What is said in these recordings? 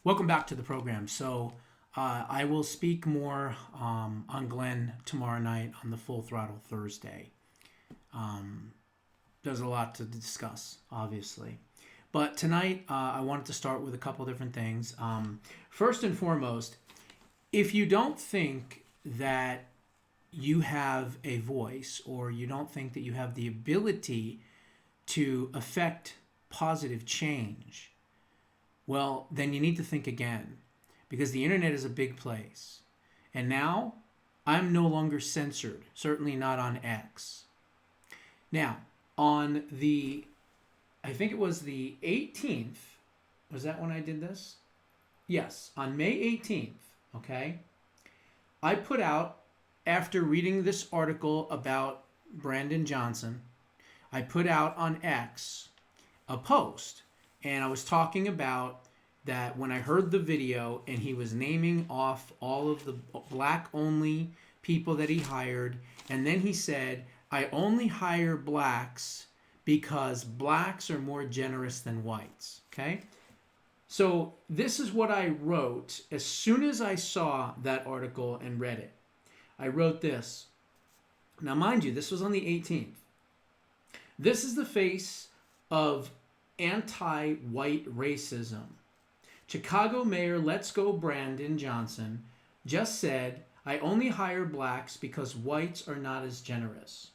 Welcome back to the program. So I will speak more on Glenn tomorrow night on the Full Throttle Thursday. There's a lot to discuss, obviously. But tonight I wanted to start with a couple different things. First and foremost, if you don't think that you have a voice or you don't think that you have the ability to affect positive change, well, then you need to think again, because the internet is a big place. And now I'm no longer censored, certainly not on X. Now, on I think it was the 18th, was that when I did this? Yes, on May 18th, okay, I put out, after reading this article about Brandon Johnson, I put out on X a post, and I was talking about that when I heard the video and he was naming off all of the black-only people that he hired, and then he said, I only hire blacks because blacks are more generous than whites, okay? So this is what I wrote as soon as I saw that article and read it. I wrote this. Now, mind you, this was on the 18th. This is the face of anti-white racism. Chicago Mayor Let's Go Brandon Johnson just said, I only hire blacks because whites are not as generous.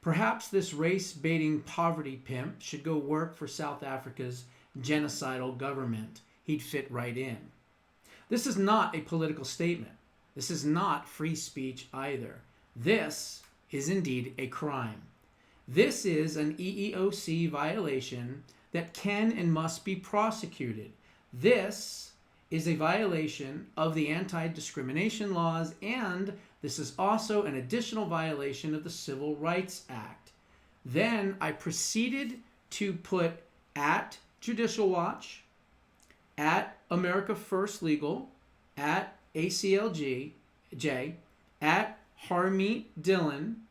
Perhaps this race-baiting poverty pimp should go work for South Africa's genocidal government. He'd fit right in. This is not a political statement. This is not free speech either. This is indeed a crime. This is an EEOC violation that can and must be prosecuted. This is a violation of the anti-discrimination laws, and this is also an additional violation of the Civil Rights Act. Then I proceeded to put at Judicial Watch, at America First Legal, at ACLJ, at Harmeet Dillon,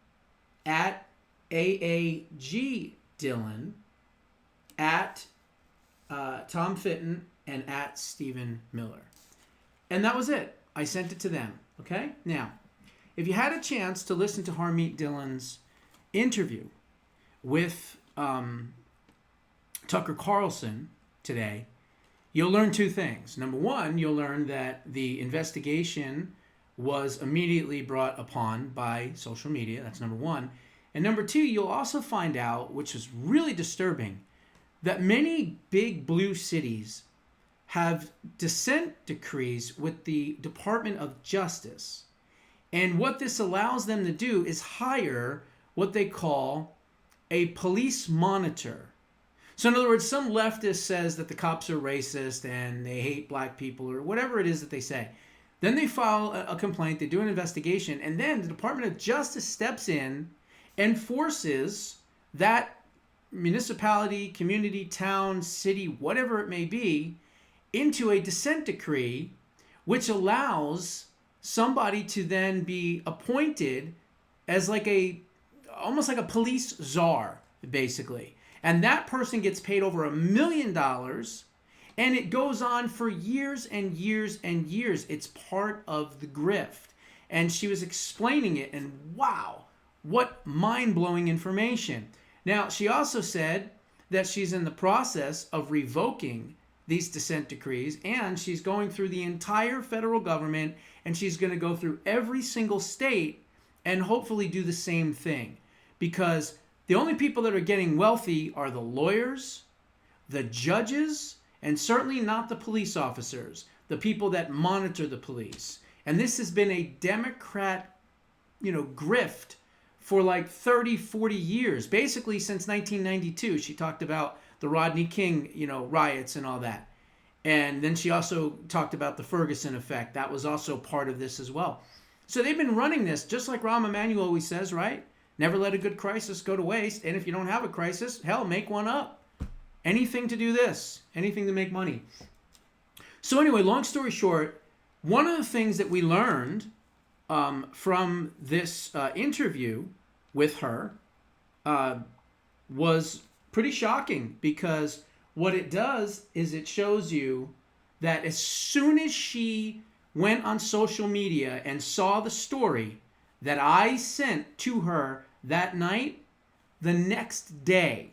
at AAG Dillon, at Tom Fitton, and at Stephen Miller. And that was it. I sent it to them. Okay? Now, if you had a chance to listen to Harmeet Dillon's interview with Tucker Carlson today, you'll learn two things. Number one, you'll learn that the investigation was immediately brought upon by social media. That's number one. And number two, you'll also find out, which is really disturbing, that many big blue cities have dissent decrees with the Department of Justice. And what this allows them to do is hire what they call a police monitor. So in other words, some leftist says that the cops are racist and they hate black people or whatever it is that they say. Then they file a complaint, they do an investigation, and then the Department of Justice steps in and forces that municipality, community, town, city, whatever it may be, into a dissent decree, which allows somebody to then be appointed as almost like a police czar, basically. And that person gets paid over $1 million, and it goes on for years and years and years. It's part of the grift. And she was explaining it, and wow, what mind-blowing information. Now, she also said that she's in the process of revoking these dissent decrees, and she's going through the entire federal government, and she's going to go through every single state and hopefully do the same thing. Because the only people that are getting wealthy are the lawyers, the judges, and certainly not the police officers, the people that monitor the police. And this has been a Democrat, grift for like 30, 40 years, basically since 1992. She talked about the Rodney King, riots and all that. And then she also talked about the Ferguson effect. That was also part of this as well. So they've been running this, just like Rahm Emanuel always says, right? Never let a good crisis go to waste. And if you don't have a crisis, hell, make one up. Anything to do this. Anything to make money. So anyway, long story short, one of the things that we learned from this interview with her was pretty shocking, because what it does is it shows you that as soon as she went on social media and saw the story that I sent to her that night, the next day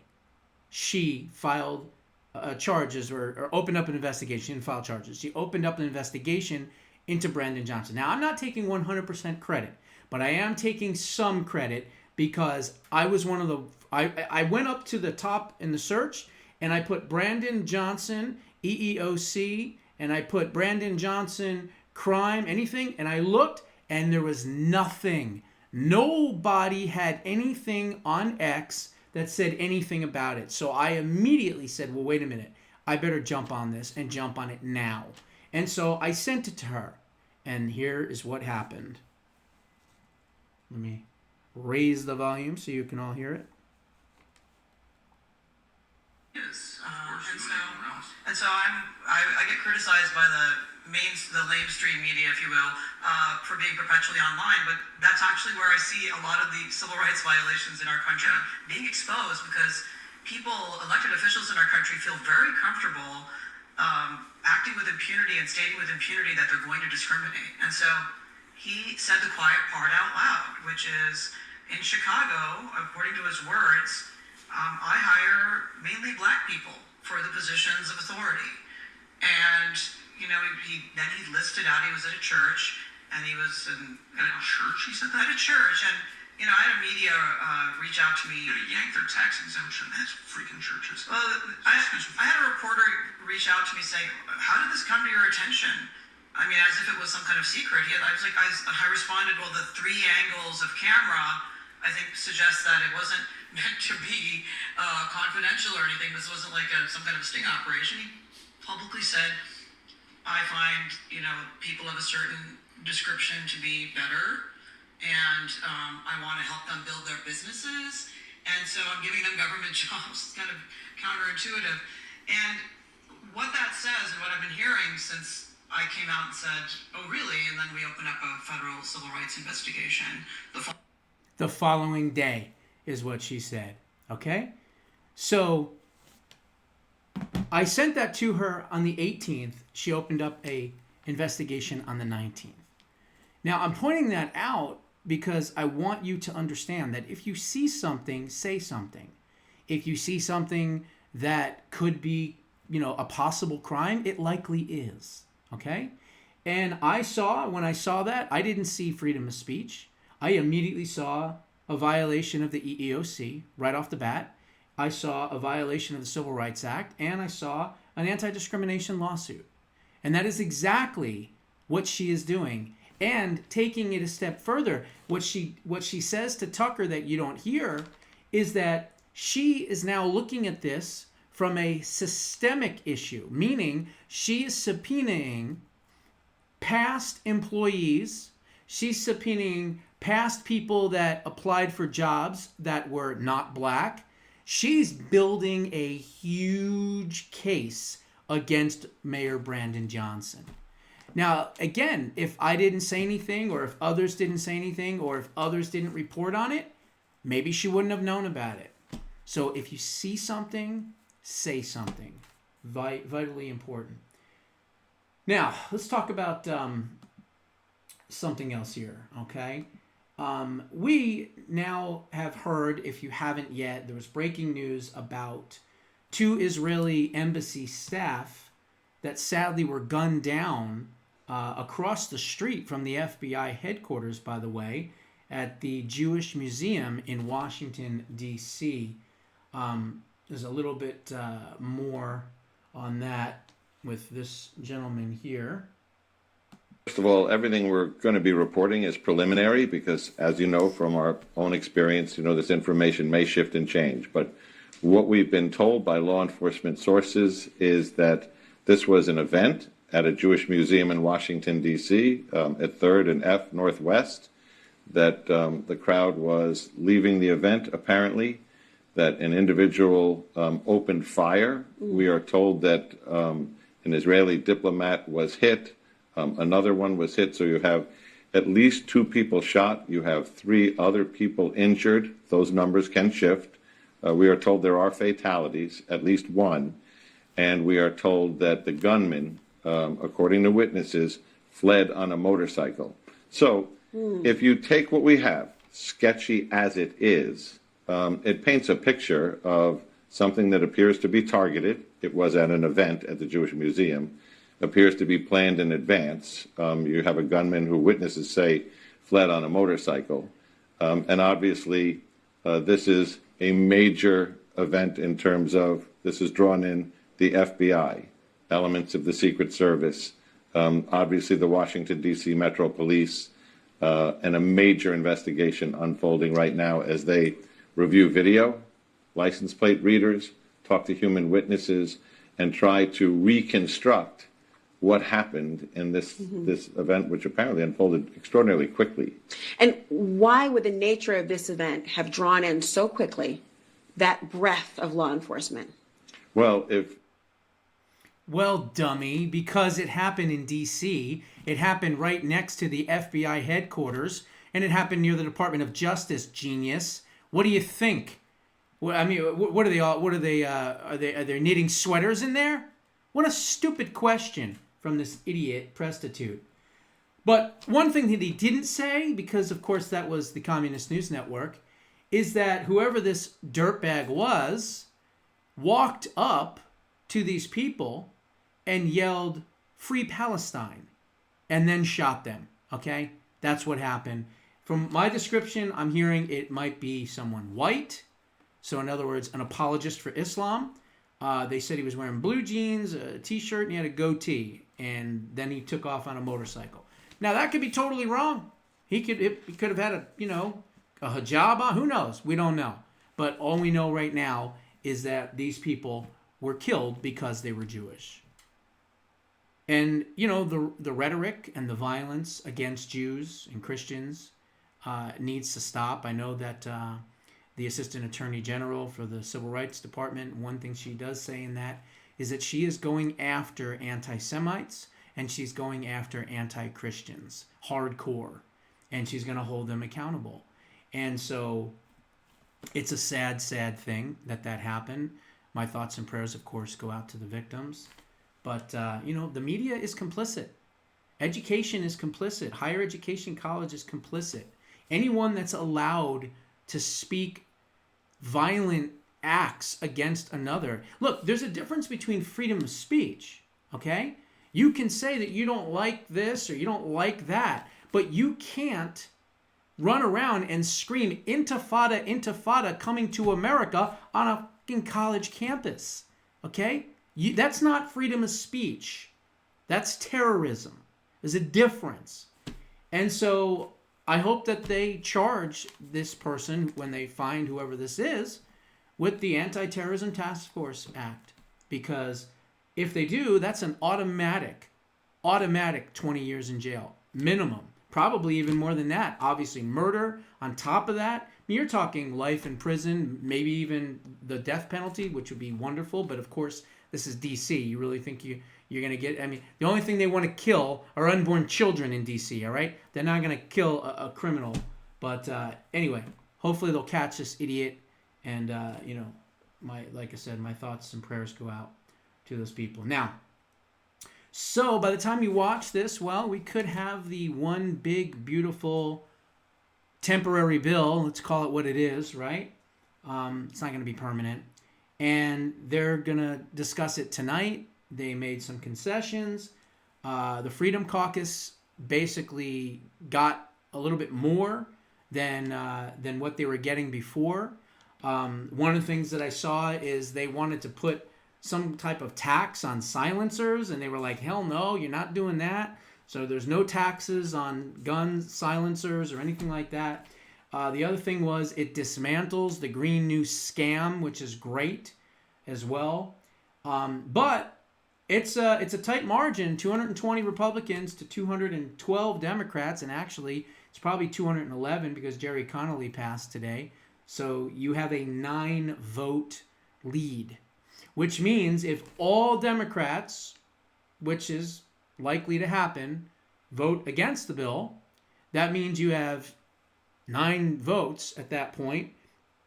she filed charges or opened up an investigation. She didn't file charges. She opened up an investigation into Brandon Johnson. Now, I'm not taking 100% credit, but I am taking some credit because I was one of the... I went up to the top in the search and I put Brandon Johnson, EEOC, and I put Brandon Johnson, crime, anything, and I looked and there was nothing. Nobody had anything on X that said anything about it. So I immediately said, well, wait a minute. I better jump on this and jump on it now. And so I sent it to her. And here is what happened. Let me raise the volume so you can all hear it. And so I get criticized by the mainstream media, if you will, for being perpetually online. But that's actually where I see a lot of the civil rights violations in our country being exposed, because people, elected officials in our country, feel very comfortable acting with impunity and stating with impunity that they're going to discriminate. And so he said the quiet part out loud, which is, in Chicago, according to his words, I hire mainly black people for the positions of authority. And, you know, he listed out, he was at a church, and he was at a church, he said that? At a church, and, you know, I had a media reach out to me. You're gonna yank their tax exemption, that's freaking churches. Well, I had a reporter reach out to me saying, how did this come to your attention? I mean, as if it was some kind of secret. I responded, well, the 3 angles of camera, I think, suggests that it wasn't meant to be confidential or anything. This wasn't like some kind of sting operation. He publicly said, I find, you know, people of a certain description to be better, and I want to help them build their businesses, and so I'm giving them government jobs. It's kind of counterintuitive. And what that says, and what I've been hearing since I came out and said, oh, really? And then we opened up a federal civil rights investigation. The following day is what she said. Okay? So I sent that to her on the 18th. She opened up a investigation on the 19th. Now, I'm pointing that out because I want you to understand that if you see something, say something. If you see something that could be, you know, a possible crime, it likely is. Okay? And when I saw that, I didn't see freedom of speech. I immediately saw a violation of the EEOC right off the bat. I saw a violation of the Civil Rights Act, and I saw an anti-discrimination lawsuit. And that is exactly what she is doing. And taking it a step further, what she says to Tucker that you don't hear is that she is now looking at this from a systemic issue, meaning she is subpoenaing past employees, she's subpoenaing past people that applied for jobs that were not black. She's building a huge case against Mayor Brandon Johnson. Now, again, if I didn't say anything, or if others didn't say anything, or if others didn't report on it, maybe she wouldn't have known about it. So if you see something, say something. Vitally important. Now, let's talk about something else here, okay? We now have heard, if you haven't yet, there was breaking news about 2 Israeli embassy staff that sadly were gunned down across the street from the FBI headquarters, by the way, at the Jewish Museum in Washington, D.C. There's a little bit more on that with this gentleman here. First of all, everything we're going to be reporting is preliminary because, as you know from our own experience, you know, this information may shift and change. But what we've been told by law enforcement sources is that this was an event at a Jewish museum in Washington, D.C., at 3rd and F Northwest, that the crowd was leaving the event, apparently, that an individual opened fire. We are told that an Israeli diplomat was hit. Another one was hit, so you have at least 2 people shot. You have 3 other people injured. Those numbers can shift. We are told there are fatalities, at least 1. And we are told that the gunman according to witnesses, fled on a motorcycle. So if you take what we have, sketchy as it is, it paints a picture of something that appears to be targeted. It was at an event at the Jewish Museum, appears to be planned in advance. You have a gunman who witnesses say fled on a motorcycle. And obviously, this is a major event in terms of this has drawn in the FBI, elements of the Secret Service, obviously the Washington, D.C. Metro Police, and a major investigation unfolding right now as they review video, license plate readers, talk to human witnesses, and try to reconstruct what happened in this event, which apparently unfolded extraordinarily quickly. And why would the nature of this event have drawn in so quickly that breadth of law enforcement? Well, Well, dummy, because it happened in D.C., it happened right next to the FBI headquarters, and it happened near the Department of Justice, genius. What do you think? Well, I mean, what are they all? What are they? Are they knitting sweaters in there? What a stupid question from this idiot prostitute. But one thing that he didn't say, because of course that was the Communist News Network, is that whoever this dirtbag was walked up to these people and yelled, "Free Palestine," and then shot them. Okay? That's what happened. From my description, I'm hearing it might be someone white. So in other words, an apologist for Islam. They said he was wearing blue jeans, a t-shirt, and he had a goatee. And then he took off on a motorcycle. Now that could be totally wrong. He could have had a hijab on. Who knows? We don't know. But all we know right now is that these people were killed because they were Jewish. And the rhetoric and the violence against Jews and Christians needs to stop. I know that the Assistant Attorney General for the Civil Rights Department, one thing she does say in that is that she is going after anti-Semites and she's going after anti-Christians, hardcore, and she's going to hold them accountable. And so it's a sad, sad thing that happened. My thoughts and prayers, of course, go out to the victims. But, the media is complicit. Education is complicit. Higher education college is complicit. Anyone that's allowed to speak violent acts against another. Look, there's a difference between freedom of speech, okay? You can say that you don't like this or you don't like that, but you can't run around and scream intifada, intifada coming to America on a fucking college campus, okay? That's not freedom of speech. That's terrorism. There's a difference. And so I hope that they charge this person when they find whoever this is with the Anti-Terrorism Task Force Act. Because if they do, that's an automatic 20 years in jail. Minimum. Probably even more than that. Obviously, murder on top of that. You're talking life in prison, maybe even the death penalty, which would be wonderful. But of course, this is D.C. You really think you're going to get... I mean, the only thing they want to kill are unborn children in D.C., all right? They're not going to kill a criminal. But anyway, hopefully they'll catch this idiot. And, like I said, my thoughts and prayers go out to those people. Now, so by the time you watch this, well, we could have the one big, beautiful temporary bill. Let's call it what it is, right? It's not going to be permanent. And they're going to discuss it tonight. They made some concessions. The Freedom Caucus basically got a little bit more than what they were getting before. One of the things that I saw is they wanted to put some type of tax on silencers, and they were like, hell no, you're not doing that. So there's no taxes on gun silencers or anything like that. The other thing was it dismantles the Green New Scam, which is great as well. But it's a tight margin, 220 Republicans to 212 Democrats, and actually it's probably 211 because Jerry Connolly passed today. So you have a 9-vote lead, which means if all Democrats, which is likely to happen, vote against the bill, that means you have 9 votes at that point.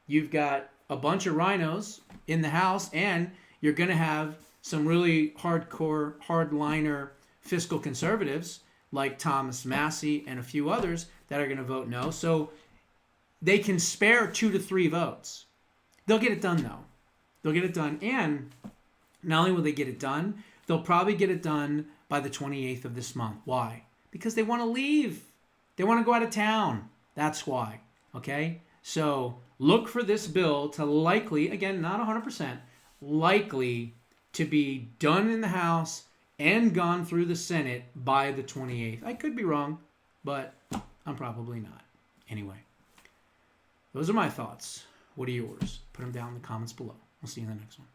You've got a bunch of rhinos in the House, and you're going to have some really hardcore, hardliner fiscal conservatives like Thomas Massey and a few others that are going to vote no. So they can spare 2 to 3 votes. They'll get it done, though. They'll get it done. And not only will they get it done, they'll probably get it done by the 28th of this month. Why? Because they want to leave. They want to go out of town. That's why. Okay? So look for this bill to likely, again, not 100%, likely to be done in the House and gone through the Senate by the 28th. I could be wrong, but I'm probably not. Anyway, those are my thoughts. What are yours? Put them down in the comments below. We'll see you in the next one.